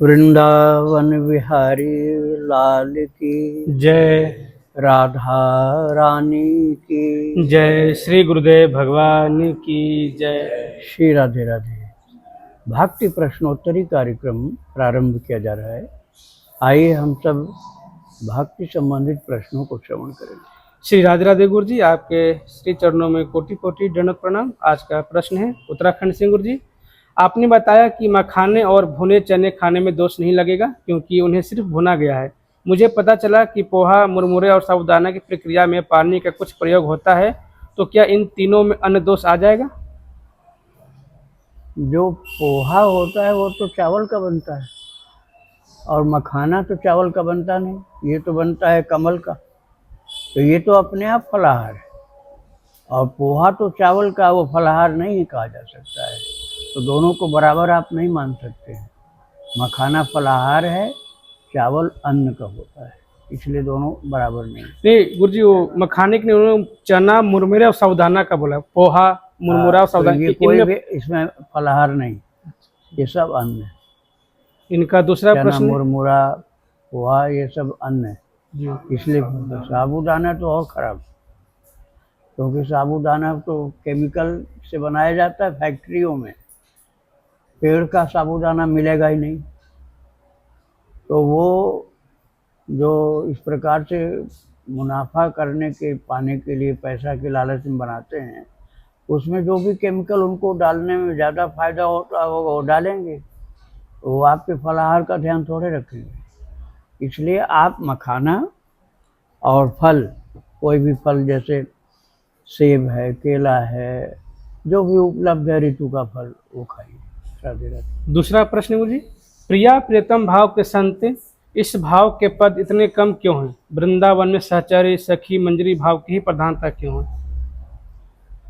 वृंदावन बिहारी लाल की जय। राधा रानी की जय श्री गुरुदेव भगवान की जय। श्री राधे राधे। भक्ति प्रश्नोत्तरी कार्यक्रम प्रारंभ किया जा रहा है। आइए हम सब भक्ति संबंधित प्रश्नों को श्रवण करेंगे। श्री राधे राधे गुरु जी, आपके श्री चरणों में कोटि कोटि दंडवत प्रणाम। आज का प्रश्न है उत्तराखंड से। गुरु जी, आपने बताया कि मखाने और भुने चने खाने में दोष नहीं लगेगा क्योंकि उन्हें सिर्फ भुना गया है। मुझे पता चला कि पोहा, मुरमुरे और साबूदाना की प्रक्रिया में पानी का कुछ प्रयोग होता है, तो क्या इन तीनों में अन्न दोष आ जाएगा? जो पोहा होता है वो तो चावल का बनता है और मखाना तो चावल का बनता नहीं, ये तो बनता है कमल का। तो ये तो अपने आप फलाहार है और पोहा तो चावल का, वो फलाहार नहीं कहा जा सकता है। तो दोनों को बराबर आप नहीं मान सकते हैं। मखाना फलाहार है, चावल अन्न का होता है, इसलिए दोनों बराबर नहीं। नहीं गुरु जी, वो मखाने के लिए उन्होंने चना, मुरमुरे और साबूदाना का बोला। पोहा, मुरमुरा और तो साबूदाना, ये कोई इनमें भी इसमें फलाहार नहीं, ये सब अन्न है। इनका दूसरा चना, प्रश्न मुरमुरा, पोहा ये सब अन्न है, जी। इसलिए साबूदाना तो और खराब, क्योंकि साबूदाना तो केमिकल से बनाया जाता है फैक्ट्रियों में। पेड़ का साबूदाना मिलेगा ही नहीं। तो वो जो इस प्रकार से मुनाफा पाने के लिए पैसा के लालच में बनाते हैं, उसमें जो भी केमिकल उनको डालने में ज़्यादा फायदा होता है वो डालेंगे। वो आपके फलाहार का ध्यान थोड़े रखेंगे। इसलिए आप मखाना और फल, कोई भी फल जैसे सेब है, केला है, जो भी उपलब्ध है ऋतु का फल, वो खाइए। राधे राधे। दूसरा प्रश्न गुरु जी, प्रिया प्रियतम भाव के संत, इस भाव के पद इतने कम क्यों हैं? वृंदावन में सहचर्य, सखी, मंजरी भाव की ही प्रधानता क्यों है?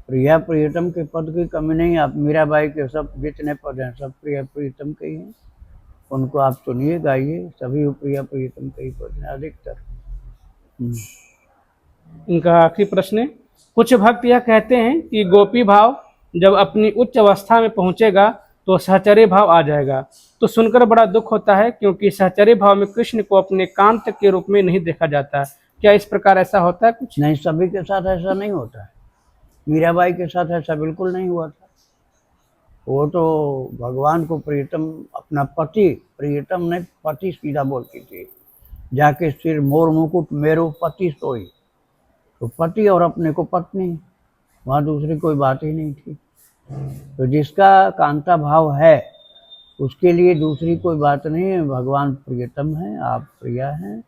प्रिया प्रियतम के पद की कमी नहीं। आप मीराबाई के सब जितने पद हैं सब प्रिया प्रियतम के ही हैं। उनको आप सुनिए, गाइए, सभी प्रिया प्रियतम के ही पद हैं अधिकतर। इनका आखिरी प्रश्न है, कुछ भक्त यह कहते हैं कि गोपी भाव जब अपनी उच्च अवस्था में पहुंचेगा तो सहचर्य भाव आ जाएगा। तो सुनकर बड़ा दुख होता है क्योंकि सहचर्य भाव में कृष्ण को अपने कांत के रूप में नहीं देखा जाता। क्या इस प्रकार ऐसा होता है? कुछ नहीं, सभी के साथ ऐसा नहीं होता है। मीराबाई के साथ ऐसा बिल्कुल नहीं हुआ था। वो तो भगवान को प्रियतम, अपना पति, प्रियतम ने पति सीधा बोलती थी। जाके सिर मोर मुकुट मेरो पति सोई, तो पति और अपने को पत्नी, वहाँ दूसरी कोई बात ही नहीं थी। तो जिसका कांता भाव है उसके लिए दूसरी कोई बात नहीं है। भगवान प्रियतम हैं, आप प्रिया हैं,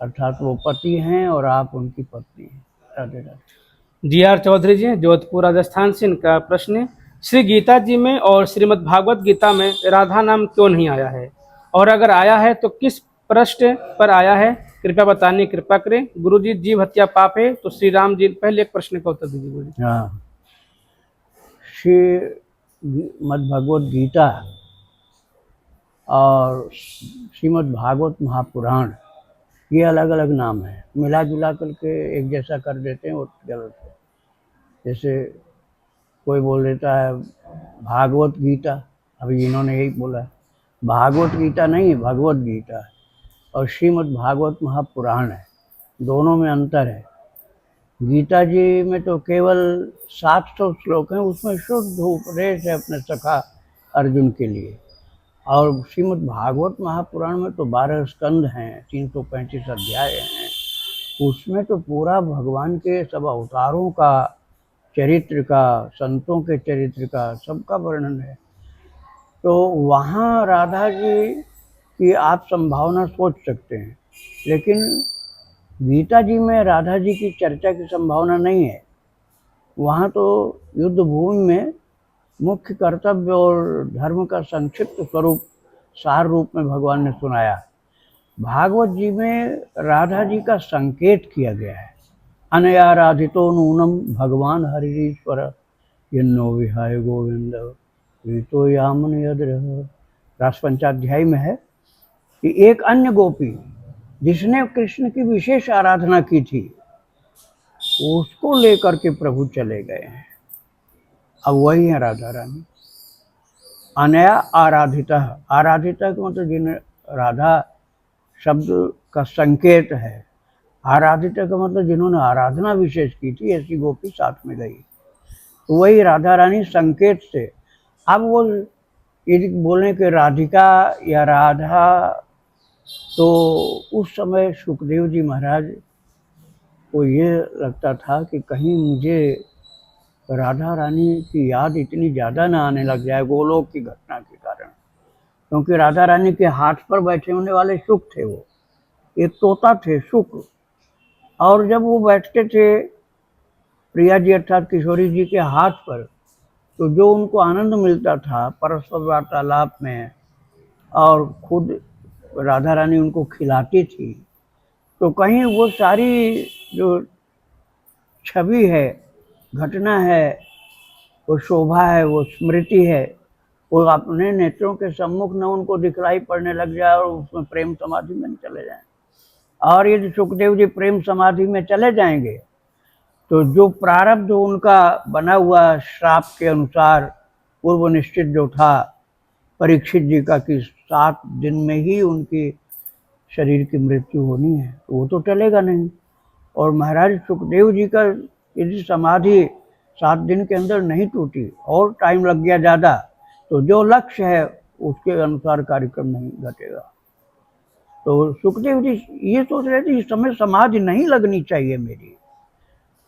अर्थात वो पति हैं और आप उनकी पत्नी हैं। राधे राधे। जी.आर. चौधरी जी हैं, जोधपुर राजस्थान से। इनका प्रश्न है, श्री गीता जी में और श्रीमद् भागवत गीता में राधा नाम क्यों नहीं आया है, और अगर आया है तो किस पृष्ठ पर आया है? कृपया बताने की कृपा करें। गुरु जी, जीव हत्या पाप है, तो श्री राम जी, पहले एक प्रश्न का उत्तर दीजिए गुरु जी। हाँ, श्रीमद् भगवत गीता और श्रीमद् भागवत महापुराण ये अलग अलग नाम है, मिला जुला करके एक जैसा कर देते हैं, वो गलत है। जैसे कोई बोल देता है भागवत गीता, अभी इन्होंने यही बोला है, भागवत गीता नहीं, भगवत गीता है, और श्रीमद् भागवत महापुराण है, दोनों में अंतर है। गीता जी में तो केवल 700 श्लोक हैं, उसमें शुद्ध उपदेश है अपने सखा अर्जुन के लिए। और श्रीमद् भागवत महापुराण में तो 12 स्कंद हैं, 335 अध्याय हैं। उसमें तो पूरा भगवान के सब अवतारों का चरित्र का, संतों के चरित्र का, सबका वर्णन है। तो वहाँ राधा जी की आप संभावना सोच सकते हैं, लेकिन गीता जी में राधा जी की चर्चा की संभावना नहीं है। वहाँ तो युद्ध भूमि में मुख्य कर्तव्य और धर्म का संक्षिप्त स्वरूप, सार रूप में भगवान ने सुनाया। भागवत जी में राधा जी का संकेत किया गया है। अनया राधितो नूनम भगवान हरिश्वर यन्नो विहाय गोविंद रीतो यामन यद्रह। रास पंचाध्याय में है कि एक अन्य गोपी जिसने कृष्ण की विशेष आराधना की थी, उसको लेकर के प्रभु चले गए हैं। अब वही है राधा रानी। अनया आराधिता, आराधिता का मतलब जिन्हें राधा शब्द का संकेत है, आराधिता का मतलब जिन्होंने आराधना विशेष की थी, ऐसी गोपी साथ में गई। तो वही राधा रानी संकेत से। अब वो यदि बोलें कि राधिका या राधा, तो उस समय सुखदेव जी महाराज को ये लगता था कि कहीं मुझे राधा रानी की याद इतनी ज़्यादा ना आने लग जाए गोलोक की घटना के कारण, क्योंकि राधा रानी के हाथ पर बैठे होने वाले सुख थे, वो एक तोता थे सुख, और जब वो बैठते थे प्रिया जी अर्थात किशोरी जी के हाथ पर, तो जो उनको आनंद मिलता था परस्पर वार्तालाप में, और खुद राधा रानी उनको खिलाती थी, तो कहीं वो सारी जो छवि है, घटना है, वो शोभा है, वो स्मृति है, वो अपने नेत्रों के सम्मुख न उनको दिखलाई पड़ने लग जाए और उसमें प्रेम समाधि में चले जाएं। और यदि सुखदेव जी प्रेम समाधि में चले जाएंगे तो जो प्रारब्ध उनका बना हुआ श्राप के अनुसार पूर्व निश्चित जो था परीक्षित जी का कि 7 दिन में ही उनकी शरीर की मृत्यु होनी है, तो वो तो टलेगा नहीं। और महाराज सुखदेव जी का यदि समाधि 7 दिन के अंदर नहीं टूटी और टाइम लग गया ज़्यादा, तो जो लक्ष्य है उसके अनुसार कार्यक्रम नहीं घटेगा। तो सुखदेव जी ये सोच रहे थे इस समय समाधि नहीं लगनी चाहिए मेरी,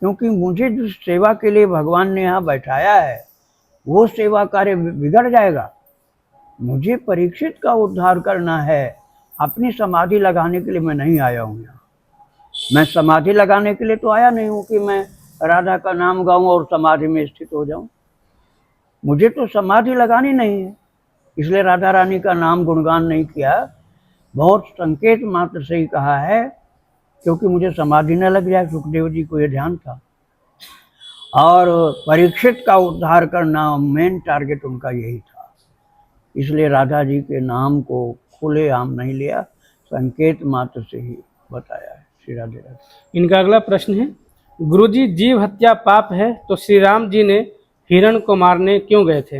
क्योंकि मुझे जिस सेवा के लिए भगवान ने यहाँ बैठाया है वो सेवा कार्य बिगड़ जाएगा। मुझे परीक्षित का उद्धार करना है, अपनी समाधि लगाने के लिए मैं नहीं आया हूँ यहाँ। मैं समाधि लगाने के लिए तो आया नहीं हूँ कि मैं राधा का नाम गाऊं और समाधि में स्थित हो जाऊं। मुझे तो समाधि लगानी नहीं है, इसलिए राधा रानी का नाम गुणगान नहीं किया, बहुत संकेत मात्र से ही कहा है, क्योंकि मुझे समाधि न लग जाए। सुखदेव जी को ये ध्यान था, और परीक्षित का उद्धार करना मेन टारगेट उनका यही था, इसलिए राधा जी के नाम को खुलेआम नहीं लिया, संकेत मात्र से ही बताया है। श्री राधे राधे। इनका अगला प्रश्न है, गुरुजी जीव हत्या पाप है तो श्री राम जी ने हिरण को मारने क्यों गए थे?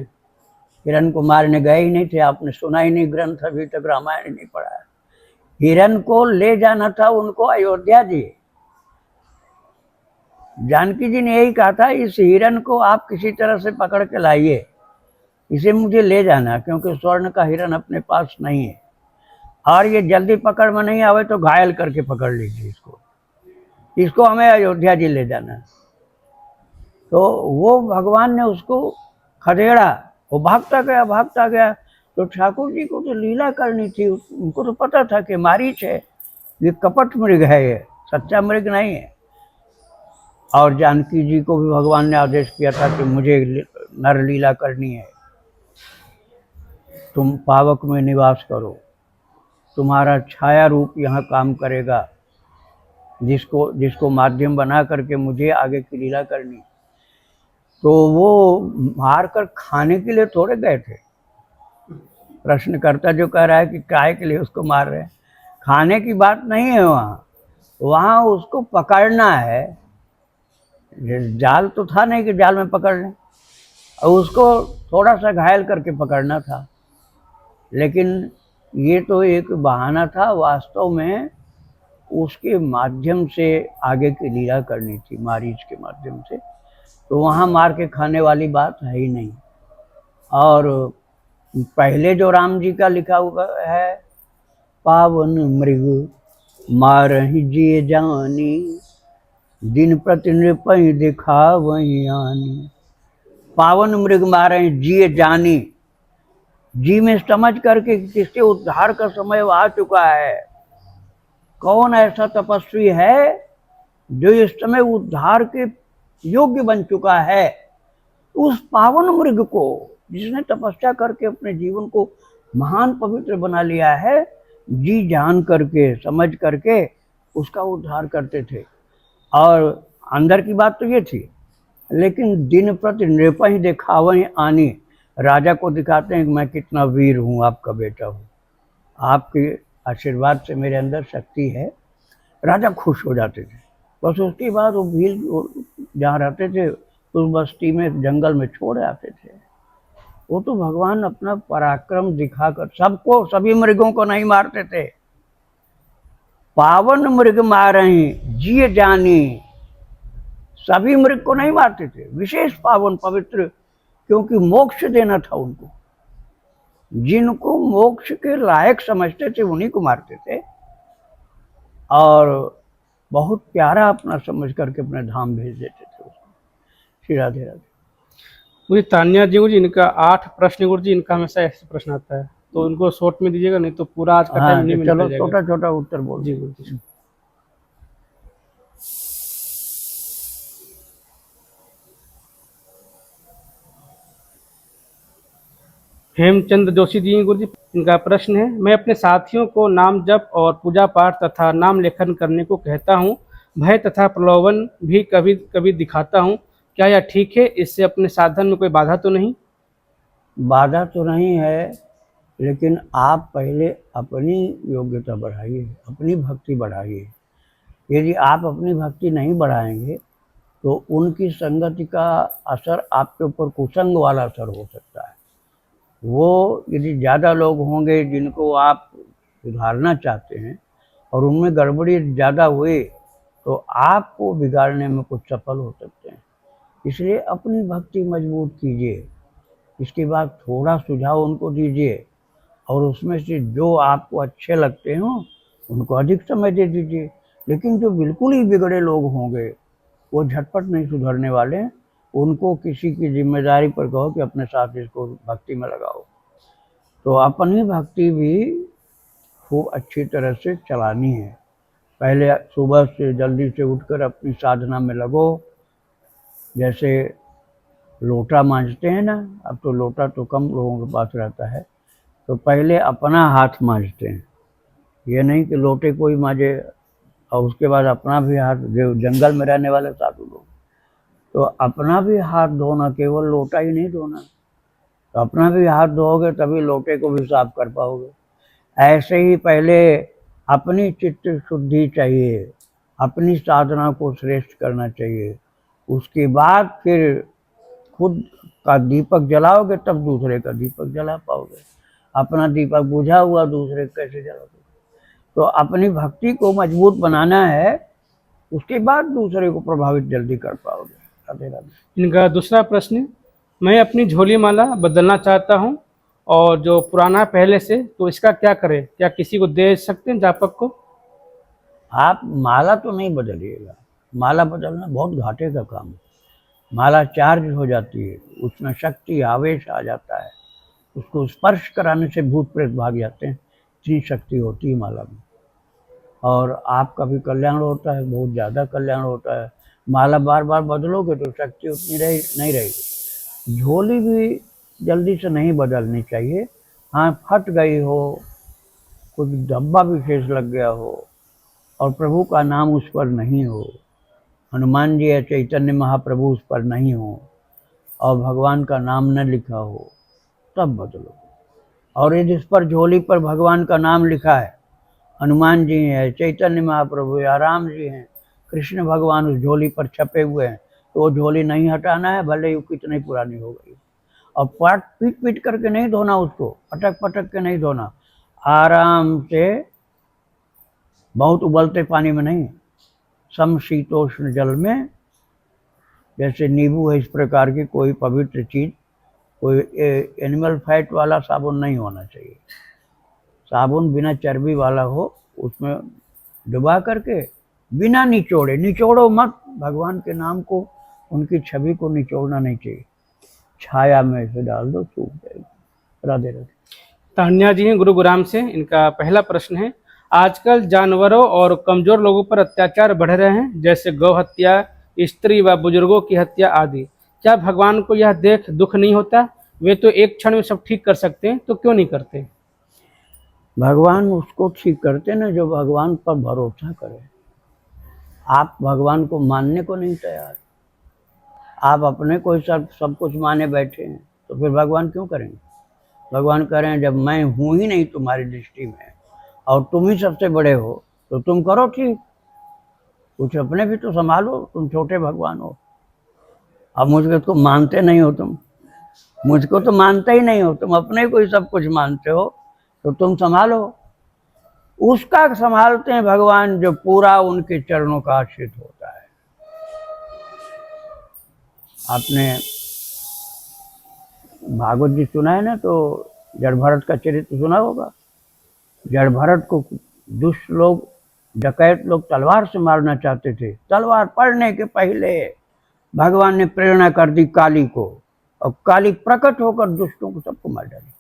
हिरण को मारने गए ही नहीं थे, आपने सुना ही नहीं, ग्रंथ अभी तक रामायण ही नहीं पढ़ा है। हिरण को ले जाना था उनको अयोध्या जी। जानकी जी ने यही कहा था इस हिरण को आप किसी तरह से पकड़ के लाइए, इसे मुझे ले जाना, क्योंकि स्वर्ण का हिरण अपने पास नहीं है, और ये जल्दी पकड़ में नहीं आवे तो घायल करके पकड़ लीजिए इसको हमें अयोध्या जी ले जाना। तो वो भगवान ने उसको खदेड़ा, वो भागता गया। तो ठाकुर जी को तो लीला करनी थी, उनको तो पता था कि मारीच है, ये कपट मृग है, ये सच्चा मृग नहीं है। और जानकी जी को भी भगवान ने आदेश किया था कि मुझे नर लीला करनी है, तुम पावक में निवास करो, तुम्हारा छाया रूप यहाँ काम करेगा, जिसको माध्यम बना करके मुझे आगे की लीला करनी। तो वो मार कर खाने के लिए थोड़े गए थे। प्रश्नकर्ता जो कह रहा है कि काय के लिए उसको मार रहे हैं, खाने की बात नहीं है, वहाँ उसको पकड़ना है। जाल तो था नहीं कि जाल में पकड़ लें, और उसको थोड़ा सा घायल करके पकड़ना था, लेकिन ये तो एक बहाना था, वास्तव में उसके माध्यम से आगे की लीला करनी थी, मारीच के माध्यम से। तो वहाँ मार के खाने वाली बात है ही नहीं। और पहले जो राम जी का लिखा हुआ है, पावन मृग मारहि जिय जानी, दिन प्रति नृपहि दिखावहि आनी। पावन मृग मारहि जिय जानी, जी में समझ करके किसके उद्धार का समय आ चुका है। कौन ऐसा तपस्वी है जो इस समय उद्धार के योग्य बन चुका है? उस पावन मृग को जिसने तपस्या करके अपने जीवन को महान पवित्र बना लिया है, जी जान करके समझ करके उसका उद्धार करते थे। और अंदर की बात तो ये थी, लेकिन दिन प्रति नृपहि दिखावहि आनी, राजा को दिखाते हैं कि मैं कितना वीर हूँ, आपका बेटा हूँ, आपके आशीर्वाद से मेरे अंदर शक्ति है। राजा खुश हो जाते थे। बस उसके बाद वो भील जहाँ रहते थे उस बस्ती में जंगल में छोड़ आते थे। वो तो भगवान अपना पराक्रम दिखाकर सबको, सभी मृगों को नहीं मारते थे। पावन मृग मारहि जिय जानी, सभी मृग को नहीं मारते थे, विशेष पावन पवित्र, क्योंकि मोक्ष देना था उनको। जिनको मोक्ष के लायक समझते थे उन्हीं को मारते थे, और बहुत प्यारा अपना समझ करके अपने धाम भेज देते थे उसको। श्री राधे राधे। मुझे तान्या जी गुरुजी, इनका 8 प्रश्न गुरुजी, इनका हमेशा ऐसे प्रश्न आता है, तो इनको शॉर्ट में दीजिएगा, नहीं तो पूरा आज का टाइम हाँ, नहीं मिल चलो पाएगा। छोटा छोटा उत्तर बोल जी गुरुजी। हेमचंद जोशी जी गुरुजी, इनका प्रश्न है, मैं अपने साथियों को नाम जप और पूजा पाठ तथा नाम लेखन करने को कहता हूँ, भय तथा प्रलोभन भी कभी कभी दिखाता हूँ, क्या यह ठीक है? इससे अपने साधन में कोई बाधा तो नहीं? बाधा तो नहीं है, लेकिन आप पहले अपनी योग्यता बढ़ाइए, अपनी भक्ति बढ़ाइए। यदि आप अपनी भक्ति नहीं बढ़ाएंगे तो उनकी संगति का असर आपके ऊपर कुसंग वाला असर हो सकता है। वो यदि ज़्यादा लोग होंगे जिनको आप सुधारना चाहते हैं और उनमें गड़बड़ी ज़्यादा हुई तो आपको बिगाड़ने में कुछ सफल हो सकते हैं। इसलिए अपनी भक्ति मजबूत कीजिए, इसके बाद थोड़ा सुझाव उनको दीजिए, और उसमें से जो आपको अच्छे लगते हो उनको अधिक समय दे दीजिए। लेकिन जो बिल्कुल ही बिगड़े लोग होंगे, वो झटपट नहीं सुधरने वाले, उनको किसी की जिम्मेदारी पर कहो कि अपने साथ इसको भक्ति में लगाओ। तो अपनी भक्ति भी खूब अच्छी तरह से चलानी है। पहले सुबह से जल्दी से उठकर अपनी साधना में लगो। जैसे लोटा मांजते हैं ना, अब तो लोटा तो कम लोगों के पास रहता है, तो पहले अपना हाथ मांजते हैं। ये नहीं कि लोटे को ही मांजे और उसके बाद अपना भी हाथ, जो जंगल में रहने वाले साधु लोग, तो अपना भी हाथ धोना, केवल लोटा ही नहीं धोना, तो अपना भी हाथ धोओगे तभी लोटे को भी साफ कर पाओगे। ऐसे ही पहले अपनी चित्त शुद्धि चाहिए, अपनी साधना को श्रेष्ठ करना चाहिए, उसके बाद फिर खुद का दीपक जलाओगे तब दूसरे का दीपक जला पाओगे। अपना दीपक बुझा हुआ दूसरे का कैसे जलाओगे? तो अपनी भक्ति को मजबूत बनाना है, उसके बाद दूसरे को प्रभावित जल्दी कर पाओगे। राधे राधे। इनका दूसरा प्रश्न, मैं अपनी झोली माला बदलना चाहता हूँ और जो पुराना पहले से, तो इसका क्या करें? क्या किसी को दे सकते हैं जापक को? आप माला तो नहीं बदलिएगा, माला बदलना बहुत घाटे का काम है। माला चार्ज हो जाती है, उसमें शक्ति आवेश आ जाता है, उसको स्पर्श कराने से भूत प्रेत भाग जाते हैं, इतनी शक्ति होती है माला में। और आपका भी कल्याण होता है, बहुत ज़्यादा कल्याण होता है। माला बार बार बदलोगे तो शक्ति उतनी नहीं रहेगी। झोली भी जल्दी से नहीं बदलनी चाहिए। हाँ, फट गई हो, कुछ धब्बा विशेष लग गया हो और प्रभु का नाम उस पर नहीं हो, हनुमान जी या चैतन्य महाप्रभु उस पर नहीं हो और भगवान का नाम न लिखा हो, तब बदलो। और यदि इस पर झोली पर भगवान का नाम लिखा है, हनुमान जी हैं, चैतन्य महाप्रभु या राम जी हैं, कृष्ण भगवान उस झोली पर छपे हुए हैं, तो वो झोली नहीं हटाना है, भले ही कितनी पुरानी हो गई। और पीट पीट करके नहीं धोना, उसको पटक पटक के नहीं धोना, आराम से, बहुत उबलते पानी में नहीं, समशीतोष्ण जल में। जैसे नींबू है, इस प्रकार की कोई पवित्र चीज़, कोई एनिमल फैट वाला साबुन नहीं होना चाहिए। साबुन बिना चर्बी वाला हो, उसमें डुबा करके बिना निचोड़े, निचोड़ो मत, भगवान के नाम को, उनकी छवि को निचोड़ना नहीं चाहिए, छाया में से डाल दो, सूख जाएगी। राधे राधे। तान्या जी हैं गुरुग्राम से, इनका पहला प्रश्न है, आजकल जानवरों और कमजोर लोगों पर अत्याचार बढ़ रहे हैं, जैसे गौ हत्या, स्त्री व बुजुर्गों की हत्या आदि। क्या भगवान को यह देख दुख नहीं होता? वे तो एक क्षण में सब ठीक कर सकते हैं, तो क्यों नहीं करते? भगवान उसको ठीक करते ना जो भगवान पर भरोसा करे। आप भगवान को मानने को नहीं तैयार, आप अपने को ही सब कुछ माने बैठे हैं, तो फिर भगवान क्यों करेंगे? भगवान कह रहे हैं, जब मैं हूँ ही नहीं तुम्हारी दृष्टि में और तुम ही सबसे बड़े हो, तो तुम करो ठीक, कुछ अपने भी तो संभालो, तुम छोटे भगवान हो। अब मुझको तो मानते नहीं हो तुम, मुझको तो मानते ही नहीं हो, तुम अपने को ही सब कुछ मानते हो, तो तुम संभालो। उसका संभालते हैं भगवान जो पूरा उनके चरणों का आश्रित होता है। आपने भागवत जी सुना है ना, तो जड़ भरत का चरित्र सुना होगा। जड़ भरत को दुष्ट लोग, डकैत लोग तलवार से मारना चाहते थे। तलवार पड़ने के पहले भगवान ने प्रेरणा कर दी काली को, और काली प्रकट होकर दुष्टों को सबको मार डाली।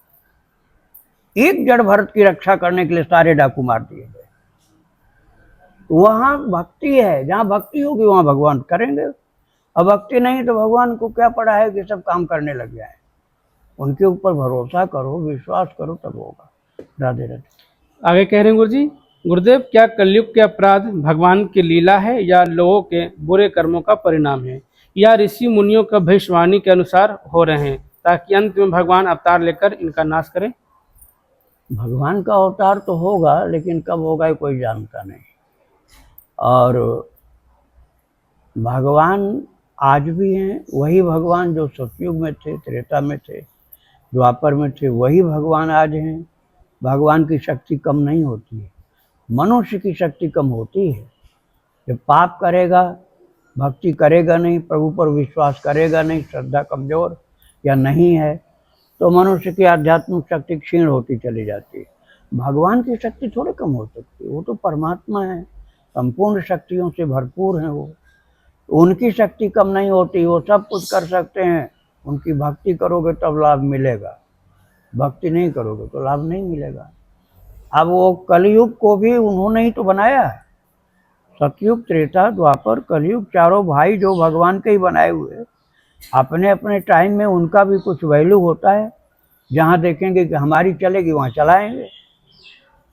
एक जड़ भरत की रक्षा करने के लिए सारे डाकू मार दिए गए। वहां भक्ति है, जहां भक्ति होगी वहां भगवान करेंगे। अब भक्ति नहीं तो भगवान को क्या पड़ा है कि सब काम करने लग जाए। उनके ऊपर भरोसा करो, विश्वास करो, तब होगा। राधे राधे। आगे कह रहे हैं गुरुजी, गुरुदेव क्या कलयुग के अपराध भगवान की लीला है या लोगों के बुरे कर्मों का परिणाम है, या ऋषि मुनियों का भविष्यवाणी के अनुसार हो रहे हैं ताकि अंत में भगवान अवतार लेकर इनका नाश करें? भगवान का अवतार तो होगा, लेकिन कब होगा ये कोई जानता नहीं। और भगवान आज भी हैं, वही भगवान जो सतयुग में थे, त्रेता में थे, द्वापर में थे, वही भगवान आज हैं। भगवान की शक्ति कम नहीं होती है, मनुष्य की शक्ति कम होती है। जब पाप करेगा, भक्ति करेगा नहीं, प्रभु पर विश्वास करेगा नहीं, श्रद्धा कमजोर या नहीं है, तो मनुष्य की आध्यात्मिक शक्ति क्षीण होती चली जाती है। भगवान की शक्ति थोड़ी कम हो सकती है, वो तो परमात्मा है, संपूर्ण शक्तियों से भरपूर हैं वो। उनकी शक्ति कम नहीं होती, वो सब कुछ कर सकते हैं। उनकी भक्ति करोगे तब लाभ मिलेगा, भक्ति नहीं करोगे तो लाभ नहीं मिलेगा। अब वो कलयुग को भी उन्होंने ही तो बनाया है। सतयुग, त्रेता, द्वापर, कलयुग, चारों भाई जो भगवान के ही बनाए हुए। अपने अपने टाइम में उनका भी कुछ वैल्यू होता है। जहाँ देखेंगे कि हमारी चलेगी वहाँ चलाएंगे।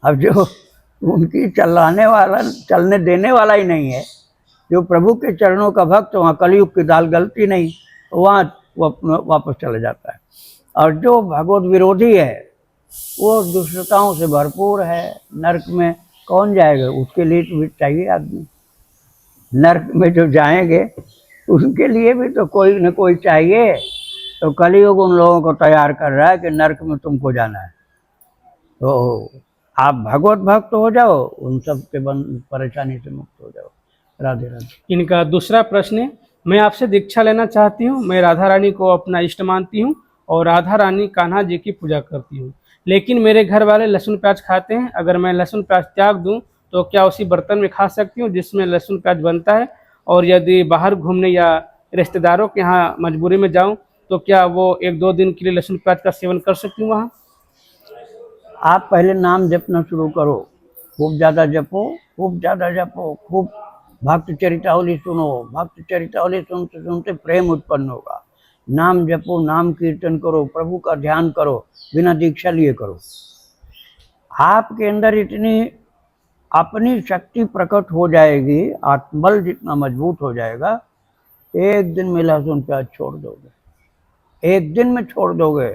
अब जो उनकी चलने देने वाला ही नहीं है, जो प्रभु के चरणों का भक्त, वहाँ कलयुग की दाल गलती नहीं, वहाँ वो वापस चला जाता है। और जो भगवत विरोधी है वो दुष्टताओं से भरपूर है। नरक में कौन जाएगा? उसके लिए तो भी चाहिए आदमी। नरक में जो जाएंगे उनके लिए भी तो कोई न कोई चाहिए। तो कलयुग उन लोगों को तैयार कर रहा है कि नरक में तुमको जाना है, तो आप भगवत भक्त हो जाओ, उन सब के परेशानी से मुक्त हो जाओ। राधे राधे। इनका दूसरा प्रश्न है, मैं आपसे दीक्षा लेना चाहती हूँ। मैं राधा रानी को अपना इष्ट मानती हूँ और राधा रानी कान्हा जी की पूजा करती हूँ, लेकिन मेरे घर वाले लहसुन प्याज खाते हैं। अगर मैं लहसुन प्याज त्याग दूँ तो क्या उसी बर्तन में खा सकती हूँ जिसमें लहसुन प्याज बनता है? और यदि बाहर घूमने या रिश्तेदारों के यहाँ मजबूरी में जाऊँ तो क्या वो 1-2 दिन के लिए लहसुन प्याज का सेवन कर सकती हूँ वहाँ? आप पहले नाम जपना शुरू करो, खूब ज़्यादा जपो, खूब ज़्यादा जपो, खूब भक्त चरितावली सुनो। भक्त चरितावली सुनते सुनते प्रेम उत्पन्न होगा। नाम जपो, नाम कीर्तन करो, प्रभु का ध्यान करो, बिना दीक्षा लिए करो। आपके अंदर इतनी अपनी शक्ति प्रकट हो जाएगी, आत्मबल जितना मजबूत हो जाएगा, एक दिन में लहसुन प्याज छोड़ दोगे। एक दिन में छोड़ दोगे।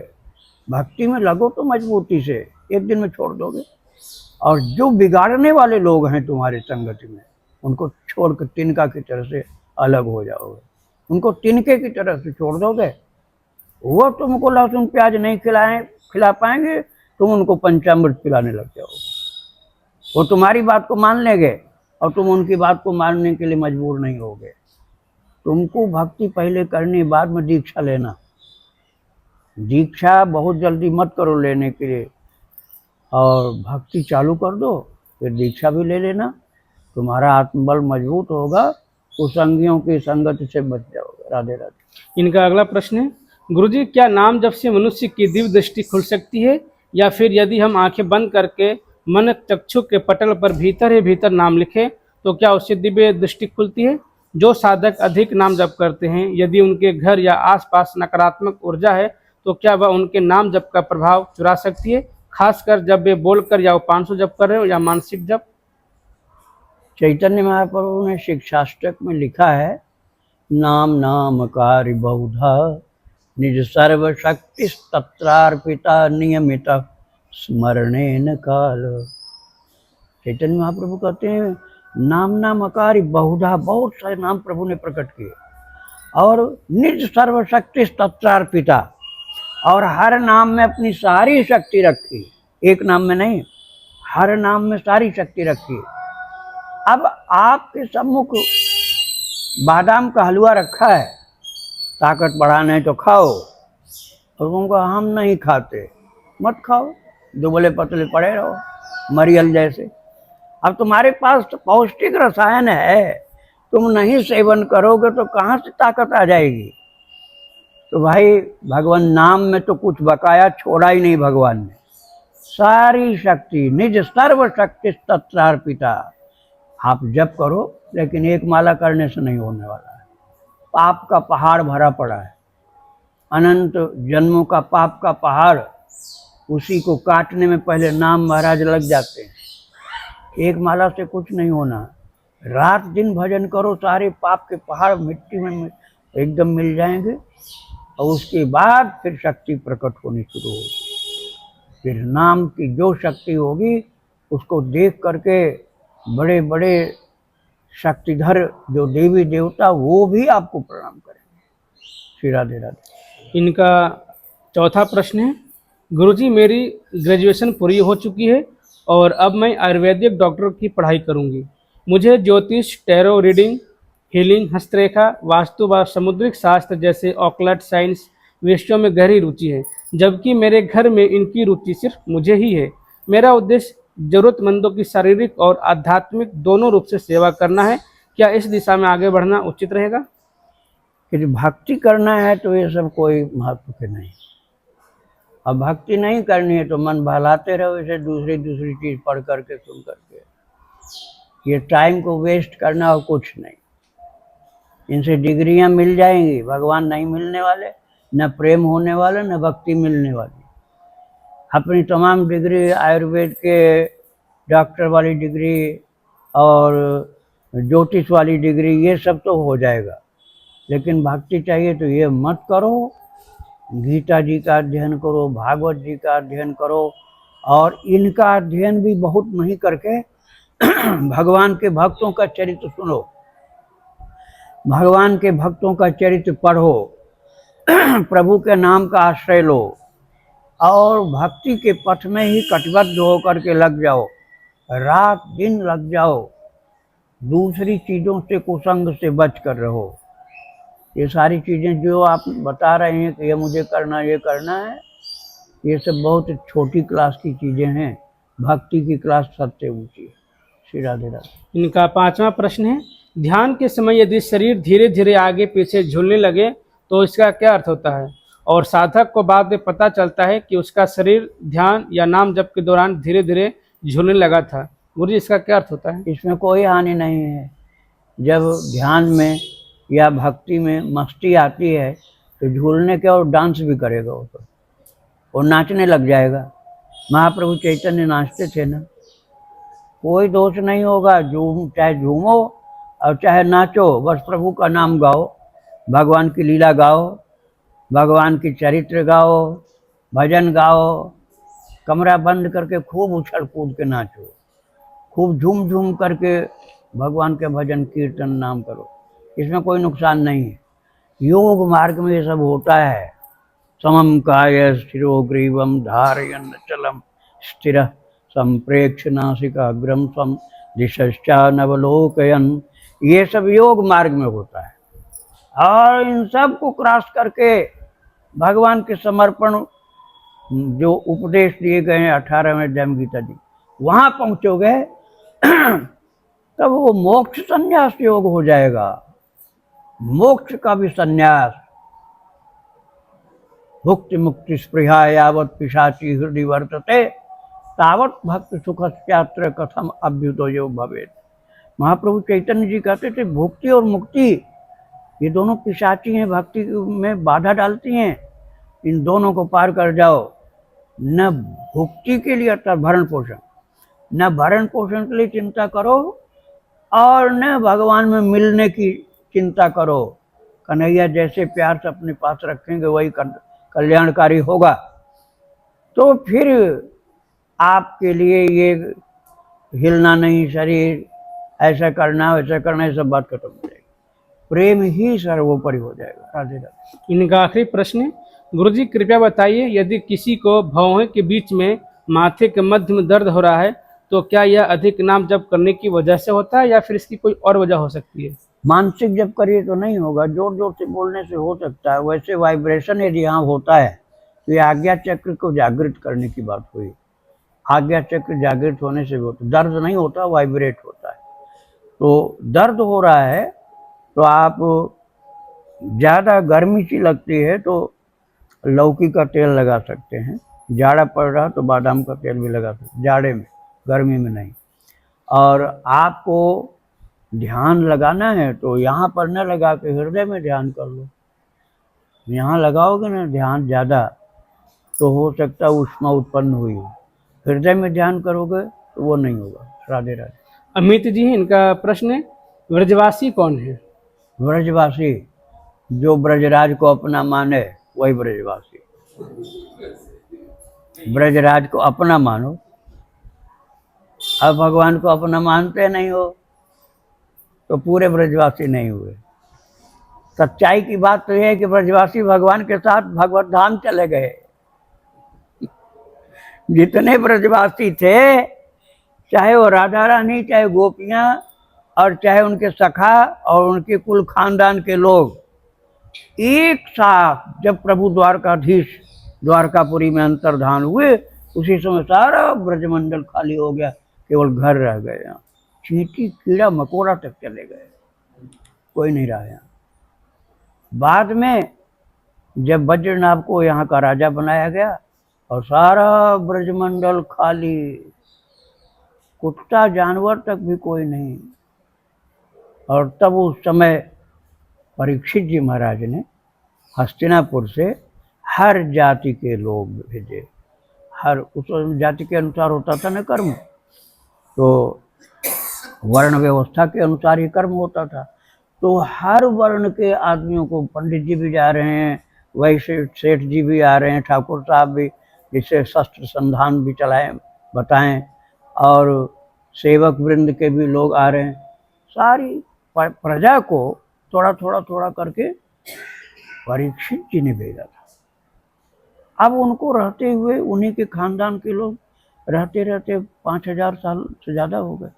भक्ति में लगो तो मजबूती से, एक दिन में छोड़ दोगे। और जो बिगाड़ने वाले लोग हैं तुम्हारी संगति में, उनको छोड़कर तिनका की तरह से अलग हो जाओगे। उनको तिनके की तरह से छोड़ दोगे। वो तुमको लहसुन प्याज नहीं खिला पाएंगे, तुम उनको पंचामृत पिलाने लग जाओगे। वो तुम्हारी बात को मान लेंगे और तुम उनकी बात को मानने के लिए मजबूर नहीं होगे। तुमको भक्ति पहले करनी, बाद में दीक्षा लेना। दीक्षा बहुत जल्दी मत करो लेने के लिए, और भक्ति चालू कर दो, फिर दीक्षा भी ले लेना। तुम्हारा आत्मबल मजबूत होगा, कुसंगियों की संगत से बच जाओगे। राधे राधे। इनका अगला प्रश्न है, गुरुजी क्या नाम जप से मनुष्य की दिव्य दृष्टि खुल सकती है, या फिर यदि हम आंखें बंद करके मन चक्षु के पटल पर भीतर ही भीतर नाम लिखें तो क्या उससे दिव्य दृष्टि खुलती है? जो साधक अधिक नाम जप करते हैं, यदि उनके घर या आसपास नकारात्मक ऊर्जा है तो क्या वह उनके नाम जप का प्रभाव चुरा सकती है, खासकर जब वे बोलकर या उपांशु जप कर रहे हो या मानसिक जप? चैतन्य महाप्रभु ने शिक्षाष्टक में लिखा है, नाम नामकारी बहुधा निज सर्वशक्ति तत्रार्पिता नियमित स्मरणेन काल। चैतन्य महाप्रभु कहते हैं नाम नामकारी बहुधा, बहुत सारे नाम प्रभु ने प्रकट किए, और निज सर्वशक्ति तत्रार्पिता, और हर नाम में अपनी सारी शक्ति रखी, एक नाम में नहीं, हर नाम में सारी शक्ति रखी। अब आपके सम्मुख बादाम का हलवा रखा है, ताकत बढ़ाना है तो खाओ, और उनको हम नहीं खाते, मत खाओ, दुबले पतले पड़े रहो मरियल जैसे। अब तुम्हारे पास तो पौष्टिक रसायन है, तुम नहीं सेवन करोगे तो कहाँ से ताकत आ जाएगी। तो भाई भगवान नाम में तो कुछ बकाया छोड़ा ही नहीं भगवान ने, सारी शक्ति निज सर्व शक्ति तत्रार्पिता। आप जप करो, लेकिन एक माला करने से नहीं होने वाला है। पाप का पहाड़ भरा पड़ा है, अनंत जन्मों का पाप का पहाड़, उसी को काटने में पहले नाम महाराज लग जाते हैं। एक माला से कुछ नहीं होना, रात दिन भजन करो, सारे पाप के पहाड़ मिट्टी में एकदम मिल जाएंगे, और उसके बाद फिर शक्ति प्रकट होनी शुरू होगी। फिर नाम की जो शक्ति होगी उसको देख करके बड़े बड़े शक्तिधर जो देवी देवता वो भी आपको प्रणाम करेंगे। श्री राधे राधे। इनका चौथा प्रश्न है, गुरुजी मेरी ग्रेजुएशन पूरी हो चुकी है और अब मैं आयुर्वेदिक डॉक्टर की पढ़ाई करूंगी। मुझे ज्योतिष, टैरो रीडिंग, हीलिंग, हस्तरेखा, वास्तु व समुद्रिक शास्त्र जैसे ऑकल्ट साइंस विषयों में गहरी रुचि है, जबकि मेरे घर में इनकी रुचि सिर्फ मुझे ही है। मेरा उद्देश्य जरूरतमंदों की शारीरिक और आध्यात्मिक दोनों रूप से सेवा करना है। क्या इस दिशा में आगे बढ़ना उचित रहेगा? यदि भक्ति करना है तो ये सब कोई महत्व के नहीं। अब भक्ति नहीं करनी है तो मन बहलाते रहो इसे दूसरी चीज पढ़ करके सुन करके, ये टाइम को वेस्ट करना और कुछ नहीं। इनसे डिग्रियां मिल जाएंगी, भगवान नहीं मिलने वाले, न प्रेम होने वाला, न भक्ति मिलने वाली। अपनी तमाम डिग्री, आयुर्वेद के डॉक्टर वाली डिग्री और ज्योतिष वाली डिग्री, ये सब तो हो जाएगा, लेकिन भक्ति चाहिए तो ये मत करो। गीता जी का अध्ययन करो, भागवत जी का अध्ययन करो, और इनका अध्ययन भी बहुत नहीं करके भगवान के भक्तों का चरित्र सुनो, भगवान के भक्तों का चरित्र पढ़ो, प्रभु के नाम का आश्रय लो, और भक्ति के पथ में ही कटिबद्ध होकर के लग जाओ, रात दिन लग जाओ। दूसरी चीज़ों से, कुसंग से बच कर रहो। ये सारी चीज़ें जो आप बता रहे हैं कि ये मुझे करना, ये करना है, ये सब बहुत छोटी क्लास की चीज़ें हैं। भक्ति की क्लास सबसे ऊंची है। श्री राधे राधे। इनका पांचवा प्रश्न है, ध्यान के समय यदि शरीर धीरे धीरे आगे पीछे झूलने लगे तो इसका क्या अर्थ होता है, और साधक को बाद में पता चलता है कि उसका शरीर ध्यान या नाम जप के दौरान धीरे धीरे झूलने लगा था। गुरुजी इसका क्या अर्थ होता है? इसमें कोई हानि नहीं है। जब ध्यान में या भक्ति में मस्ती आती है तो झूलने के और डांस भी करेगा वो, तो वो नाचने लग जाएगा। महाप्रभु चैतन्य नाचते थे ना, कोई दोष नहीं होगा। चाहे झूमो और चाहे नाचो, बस प्रभु का नाम गाओ, भगवान की लीला गाओ, भगवान की चरित्र गाओ, भजन गाओ, कमरा बंद करके खूब उछल कूद के नाचो, खूब झूम झूम करके भगवान के भजन कीर्तन नाम करो, इसमें कोई नुकसान नहीं है। योग मार्ग में ये सब होता है। समम काय स्थिरो ग्रीवम धारयन् चलम स्थिर संप्रेक्ष नासिकाग्रम स्वम दिशश्चा नवलोकयन, ये सब योग मार्ग में होता है। और इन सब को क्रॉस करके भगवान के समर्पण जो उपदेश दिए गए हैं 18वें अध्याय गीता जी, वहाँ पहुँचोगे तब वो मोक्ष संन्यास योग हो जाएगा। मोक्ष का भी संन्यास। भुक्ति मुक्ति स्पृहा यावत पिशाची हृदय वर्तते तावत भक्त सुखस्यात्र कथम अभ्युदयो यो भवेत्। महाप्रभु चैतन्य जी कहते थे भुक्ति और मुक्ति ये दोनों पिशाची हैं, भक्ति में बाधा डालती हैं। इन दोनों को पार कर जाओ। न भुक्ति के लिए अर्थात भरण पोषण, न भरण पोषण के लिए चिंता करो और न भगवान में मिलने की चिंता करो। कन्हैया जैसे प्यार से अपने पास रखेंगे वही कल्याणकारी होगा। तो फिर आपके लिए ये हिलना नहीं, शरीर ऐसा करना वैसा करना, ये सब बात खत्म हो जाएगी। प्रेम ही सर्वोपरि हो जाएगा। राधे राधे। इनका आखिरी प्रश्न है, गुरुजी कृपया बताइए, यदि किसी को भौहें के बीच में माथे के मध्य में दर्द हो रहा है तो क्या यह अधिक नाम जप करने की वजह से होता है या फिर इसकी कोई और वजह हो सकती है? मानसिक जप करिए तो नहीं होगा, जोर जोर से बोलने से हो सकता है। वैसे वाइब्रेशन यदि यहाँ होता है तो ये आज्ञा चक्र को जागृत करने की बात हुई। आज्ञा चक्र जागृत होने से भी होता, दर्द नहीं होता, वाइब्रेट होता है। तो दर्द हो रहा है तो आप ज़्यादा गर्मी सी लगती है तो लौकी का तेल लगा सकते हैं। जाड़ा पड़ रहा तो बादाम का तेल भी लगा सकते हैं, जाड़े में, गर्मी में नहीं। और आपको ध्यान लगाना है तो यहाँ पर न लगा के हृदय में ध्यान कर लो। यहाँ लगाओगे ना ध्यान ज़्यादा तो हो सकता है उष्मा उत्पन्न हुई हो। हृदय में ध्यान करोगे तो वो नहीं होगा। राधे राधे। अमित जी, इनका प्रश्न है, व्रजवासी कौन है? ब्रजवासी जो ब्रजराज को अपना माने वही ब्रजवासी। ब्रजराज को अपना मानो। अब भगवान को अपना मानते नहीं हो तो पूरे ब्रजवासी नहीं हुए। सच्चाई की बात तो यह है कि ब्रजवासी भगवान के साथ भगवत धाम चले गए। जितने ब्रजवासी थे, चाहे वो राधा रानी, चाहे गोपियां और चाहे उनके सखा और उनके कुल खानदान के लोग, एक साथ जब प्रभु द्वारकाधीश द्वारकापुरी में अंतर्धान हुए उसी समय सारा ब्रजमंडल खाली हो गया, केवल घर रह गए। यहाँ चींटी कीड़ा मकोड़ा तक चले गए, कोई नहीं रहा यहाँ। बाद में जब वज्रनाभ को यहाँ का राजा बनाया गया और सारा ब्रजमंडल खाली, कुत्ता जानवर तक भी कोई नहीं। और तब उस समय परीक्षित जी महाराज ने हस्तिनापुर से हर जाति के लोग भेजे। हर उस जाति के अनुसार होता था न कर्म, तो वर्ण व्यवस्था के अनुसार ही कर्म होता था। तो हर वर्ण के आदमियों को, पंडित जी भी जा रहे हैं, वैसे सेठ जी भी आ रहे हैं, ठाकुर साहब भी, जिससे शस्त्र संधान भी चलाएं बताएं, और सेवक वृंद के भी लोग आ रहे हैं। सारी प्रजा को थोड़ा थोड़ा करके परीक्षित जी ने भेजा था। अब उनको रहते हुए उन्हीं के खानदान के लोग रहते रहते 5000 साल से ज़्यादा हो गए।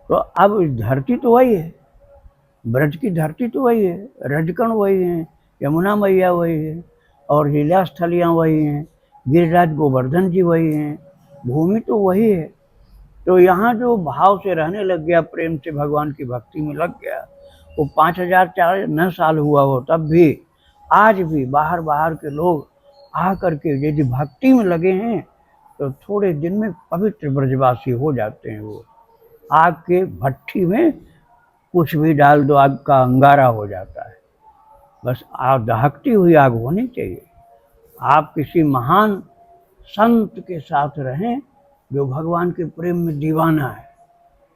तो अब धरती तो वही है, ब्रज की धरती तो वही है, रजकण वही है, यमुना मैया वही है, और लीलास्थलियाँ वही हैं, गिरिराज गोवर्धन जी वही हैं, भूमि तो वही है। तो यहाँ जो भाव से रहने लग गया, प्रेम से भगवान की भक्ति में लग गया, वो 5004 साल हुआ हो तब भी आज भी बाहर के लोग आ करके यदि भक्ति में लगे हैं तो थोड़े दिन में पवित्र ब्रजवासी हो जाते हैं। वो आग के भट्ठी में कुछ भी डाल दो, आग का अंगारा हो जाता है। बस आग, दहकती हुई आग होनी चाहिए। आप किसी महान संत के साथ रहें जो भगवान के प्रेम में दीवाना है।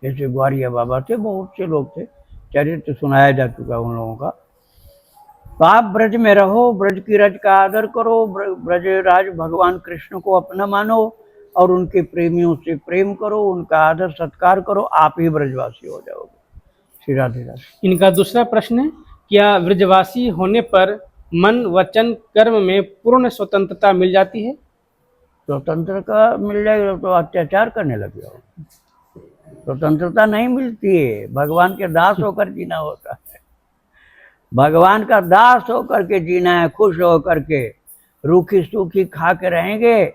जैसे ग्वारिया बाबा थे, बहुत से लोग थे, चरित्र सुनाया जा चुका उन लोगों का। तो आप ब्रज में रहो, ब्रज की रज का आदर करो, ब्रजराज भगवान कृष्ण को अपना मानो और उनके प्रेमियों से प्रेम करो, उनका आदर सत्कार करो, आप ही ब्रजवासी हो जाओगे। श्री राधे राधे। इनका दूसरा प्रश्न है, क्या ब्रजवासी होने पर मन वचन कर्म में पूर्ण स्वतंत्रता मिल जाती है? स्वतंत्रता मिल जाएगी तो अत्याचार करने लग जाओ। स्वतंत्रता नहीं मिलती है, भगवान के दास होकर जीना होता है। भगवान का दास होकर के जीना है, खुश होकर के, रूखी सूखी खा के रहेंगे,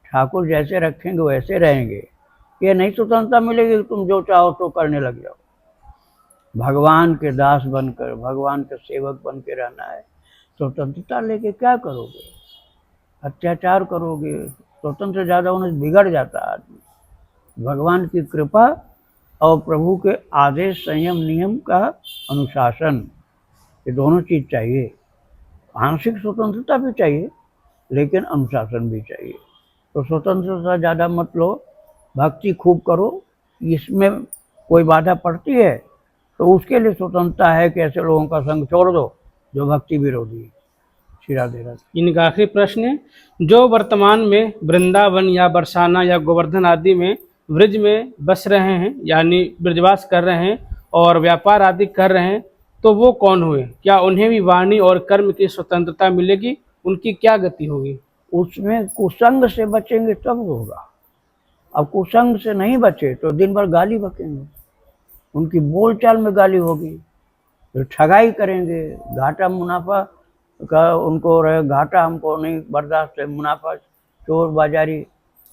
ठाकुर जैसे रखेंगे वैसे रहेंगे। ये नहीं स्वतंत्रता मिलेगी कि तुम जो चाहो तो करने लग जाओ। भगवान के दास बनकर, भगवान के सेवक बन के रहना है। स्वतंत्रता लेके क्या करोगे? अत्याचार करोगे, स्वतंत्र ज़्यादा होने से बिगड़ जाता है आदमी। भगवान की कृपा और प्रभु के आदेश, संयम, नियम का अनुशासन, ये दोनों चीज़ चाहिए। आंशिक स्वतंत्रता भी चाहिए लेकिन अनुशासन भी चाहिए। तो स्वतंत्रता ज़्यादा मत लो, भक्ति खूब करो। इसमें कोई बाधा पड़ती है तो उसके लिए स्वतंत्रता है कि ऐसे लोगों का संग छोड़ दो जो भक्ति विरोधी है। श्री राधे राधे। इनका आखिरी प्रश्न है, जो वर्तमान में वृंदावन या बरसाना या गोवर्धन आदि में ब्रज में बस रहे हैं, यानी ब्रजवास कर रहे हैं और व्यापार आदि कर रहे हैं, तो वो कौन हुए? क्या उन्हें भी वाणी और कर्म की स्वतंत्रता मिलेगी उनकी क्या गति होगी? उसमें कुसंग से बचेंगे तब होगा। अब कुसंग से नहीं बचे तो दिन भर गाली बकेंगे, उनकी बोलचाल में गाली होगी, तो ठगाई करेंगे, घाटा मुनाफा का उनको रहे, घाटा हमको नहीं बर्दाश्त है, मुनाफा चोर बाजारी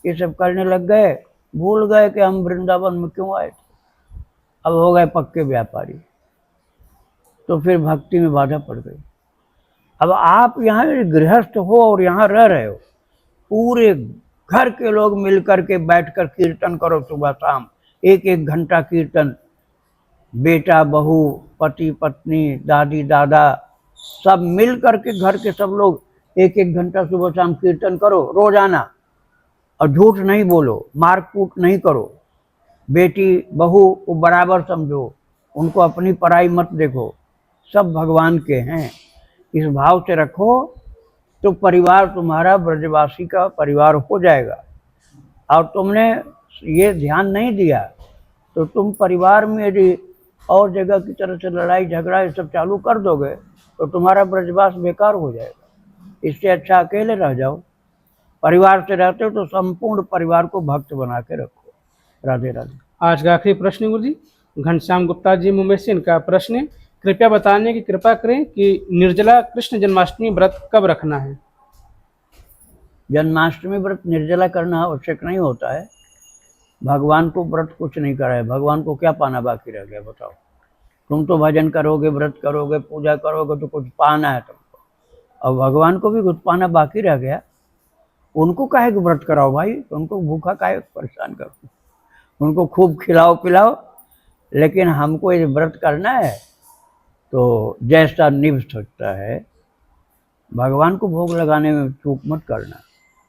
ये सब करने लग गए, भूल गए कि हम वृंदावन में क्यों आए थे, अब हो गए पक्के व्यापारी, तो फिर भक्ति में बाधा पड़ गई। अब आप यहाँ गृहस्थ हो और यहाँ रह रहे हो, पूरे घर के लोग मिलकर के बैठकर कीर्तन करो, सुबह शाम 1-1 घंटा कीर्तन, बेटा बहू पति पत्नी दादी दादा सब मिल करके घर के सब लोग 1-1 घंटा सुबह शाम कीर्तन करो रोजाना, और झूठ नहीं बोलो, मारकूट नहीं करो, बेटी बहू को बराबर समझो, उनको अपनी पराई मत देखो, सब भगवान के हैं, इस भाव से रखो तो परिवार तुम्हारा ब्रजवासी का परिवार हो जाएगा। और तुमने ये ध्यान नहीं दिया तो तुम परिवार में यदि और जगह की तरह से लड़ाई झगड़ा ये सब चालू कर दोगे तो तुम्हारा ब्रजवास बेकार हो जाएगा। इससे अच्छा अकेले रह जाओ, परिवार से रहते हो तो संपूर्ण परिवार को भक्त बना के रखो। राधे राधे। आज का आखिरी प्रश्न गुरु जी, घनश्याम गुप्ता जी मुंबई से, इनका प्रश्न है, कृपया बताने की कृपा करें कि निर्जला कृष्ण जन्माष्टमी व्रत कब रखना है? जन्माष्टमी व्रत निर्जला करना आवश्यक नहीं होता है, भगवान को व्रत कुछ नहीं करा है, भगवान को क्या पाना बाकी रह गया बताओ? तुम तो भजन करोगे, व्रत करोगे, पूजा करोगे तो कुछ पाना है तुमको, और भगवान को भी कुछ पाना बाकी रह गया, उनको काहे को व्रत कराओ भाई, उनको भूखा काहे परेशान करो, उनको खूब खिलाओ पिलाओ, लेकिन हमको ये व्रत करना है तो जैसा निभ सकता है, भगवान को भोग लगाने में चूक मत करना,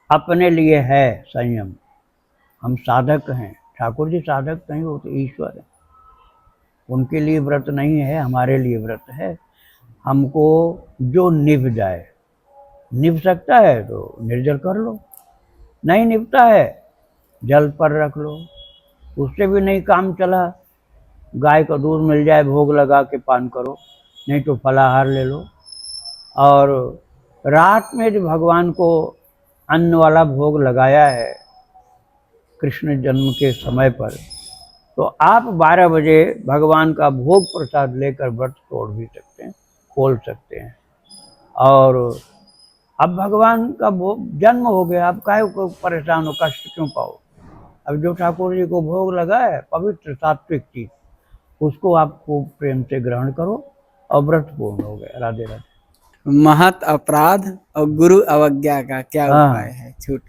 अपने लिए है संयम, हम साधक हैं, ठाकुर जी साधक नहीं होते, ईश्वर है, उनके लिए व्रत नहीं है, हमारे लिए व्रत है। हमको जो निभ जाए, निभ सकता है तो निर्जल कर लो, नहीं निभता है जल पर रख लो, उससे भी नहीं काम चला, गाय का दूध मिल जाए भोग लगा के पान करो, नहीं तो फलाहार ले लो। और रात में जो भगवान को अन्न वाला भोग लगाया है कृष्ण जन्म के समय पर, तो आप 12 बजे भगवान का भोग प्रसाद लेकर व्रत तोड़ भी सकते हैं, खोल सकते हैं। और अब भगवान का जन्म हो गया, आप काहे को परेशान हो, कष्ट क्यों पाओ? अब जो ठाकुर जी को भोग लगा है पवित्र सात्विक चीज, उसको आपको प्रेम से ग्रहण करो और व्रत पूर्ण हो गया। राधे राधे। महत अपराध और गुरु अवज्ञा का क्या उपाय है? छूट।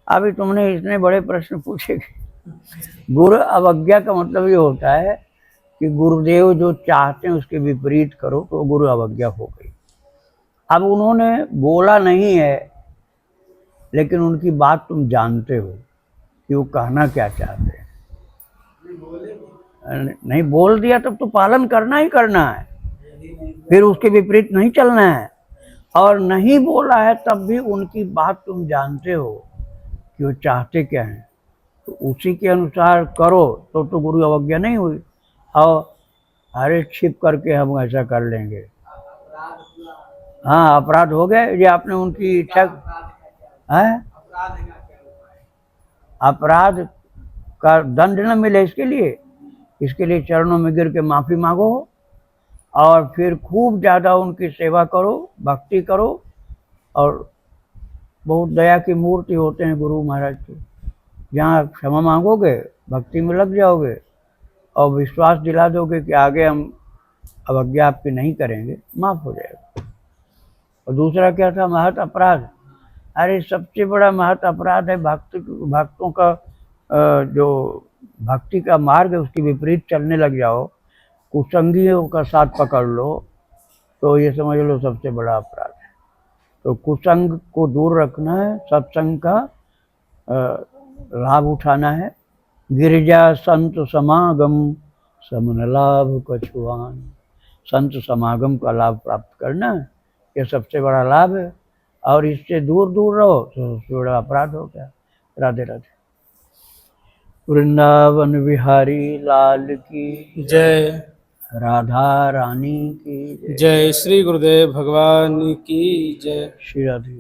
अभी तुमने इतने बड़े प्रश्न पूछे। गुरु अवज्ञा का मतलब ये होता है कि गुरुदेव जो चाहते हैं उसके विपरीत करो तो गुरु अवज्ञा हो गई। अब उन्होंने बोला नहीं है, लेकिन उनकी बात तुम जानते हो कि वो कहना क्या चाहते हैं। नहीं बोल दिया तब तो पालन करना ही करना है, फिर उसके विपरीत नहीं चलना है। और नहीं बोला है तब भी उनकी बात तुम जानते हो कि वो चाहते क्या हैं, तो उसी के अनुसार करो तो गुरु अवज्ञा नहीं हुई। और अरे छिप करके हम ऐसा कर लेंगे, हाँ अपराध हो गया। ये आपने उनकी इच्छा है, अपराध का दंड न मिले इसके लिए चरणों में गिर के माफ़ी मांगो और फिर खूब ज़्यादा उनकी सेवा करो, भक्ति करो। और बहुत दया की मूर्ति होते हैं गुरु महाराज के, जहाँ क्षमा मांगोगे भक्ति में लग जाओगे और विश्वास दिला दोगे कि आगे हम अवज्ञा आपकी नहीं करेंगे, माफ़ हो जाएगा। और दूसरा क्या था, महत अपराध। अरे सबसे बड़ा महत अपराध है भक्तों का जो भक्ति का मार्ग है उसके विपरीत चलने लग जाओ, कुसंगियों का साथ पकड़ लो, तो ये समझ लो सबसे बड़ा अपराध है। तो कुसंग को दूर रखना है, सत्संग का लाभ उठाना है। गिरिजा संत समागम समन लाभ कछुआन, संत समागम का लाभ प्राप्त करना ये सबसे बड़ा लाभ है, और इससे दूर दूर रहो तो सबसे बड़ा अपराध हो गया। राधे राधे। वृंदावन बिहारी लाल की जय। राधा रानी की जय। श्री गुरुदेव भगवान की जय। श्री राधे।